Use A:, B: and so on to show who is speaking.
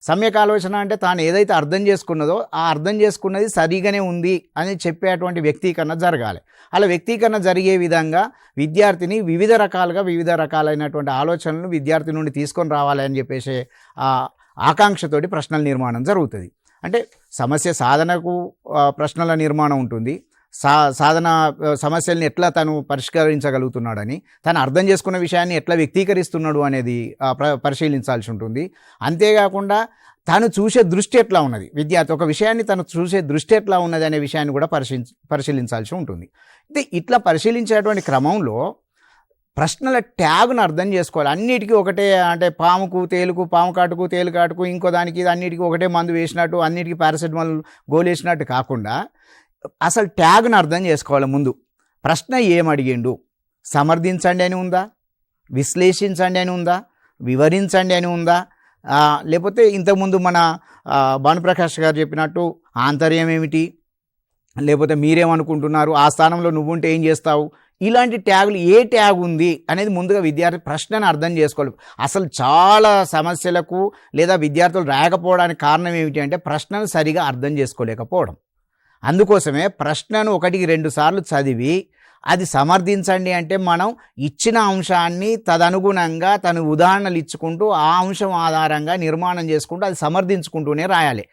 A: సమ్యక్ ఆలోచన అంటే తాను ఏదైతే అర్థం చేసుకున్నదో ఆ అర్థం చేసుకున్నది సరిగానే ఉంది అని చెప్పేటువంటి వ్యక్తీకరణ జరగాలి. అలా వ్యక్తీకరణ జరిగే విధంగా విద్యార్థిని వివిధ రకాలైనటువంటి ఆలోచనలను విద్యార్థి నుండి తీసుకొని రావాలి అని చెప్పేసి ఆకాంక్షతోటి ప్రశ్నల నిర్మాణం జరుగుతుంది. అంటే సమస్య సాధనకు ప్రశ్నల నిర్మాణం ఉంటుంది. సాధన సమస్యల్ని ఎట్లా తను పరిష్కరించగలుగుతున్నాడని, తను అర్థం చేసుకున్న విషయాన్ని ఎట్లా వ్యక్తీకరిస్తున్నాడు అనేది పరిశీలించాల్సి ఉంటుంది. అంతేకాకుండా తను చూసే దృష్టి ఎట్లా ఉన్నది, విద్యార్థి ఒక విషయాన్ని తను చూసే దృష్టి ఎట్లా ఉన్నది అనే విషయాన్ని కూడా పరిశీలించాల్సి ఉంటుంది. అయితే ఇట్లా పరిశీలించేటువంటి క్రమంలో ప్రశ్నల ట్యాగ్ను అర్థం చేసుకోవాలి. అన్నిటికీ ఒకటే, అంటే పాముకు తేలుకు, పాము కాటుకు తేలు కాటుకు, ఇంకో దానికి అన్నిటికీ ఒకటే మందు వేసినట్టు, అన్నిటికీ పారాసెటమాల్ గోలు వేసినట్టు కాకుండా అసలు ట్యాగ్ను అర్థం చేసుకోవాలి. ముందు ప్రశ్న ఏమడిగిండు, సమర్థించండి అని ఉందా, విశ్లేషించండి అని ఉందా, వివరించండి అని ఉందా, లేకపోతే ఇంతకుముందు మన భానుప్రకాష్ గారు చెప్పినట్టు ఆంతర్యం ఏమిటి, లేకపోతే మీరేమనుకుంటున్నారు, ఆ స్థానంలో నువ్వుంటే ఏం చేస్తావు, ఇలాంటి ట్యాగులు ఏ ట్యాగ్ ఉంది అనేది ముందుగా విద్యార్థి ప్రశ్నను అర్థం చేసుకోవాలి. అసలు చాలా సమస్యలకు లేదా విద్యార్థులు రాయకపోవడానికి కారణం ఏమిటి అంటే ప్రశ్నను సరిగా అర్థం చేసుకోలేకపోవడం. అందుకోసమే ప్రశ్నను 1-2 సార్లు చదివి అది సమర్థించండి అంటే మనం ఇచ్చిన అంశాన్ని తదనుగుణంగా తను ఉదాహరణలు ఇచ్చుకుంటూ ఆ అంశం ఆధారంగా నిర్మాణం చేసుకుంటూ అది సమర్థించుకుంటూనే రాయాలి.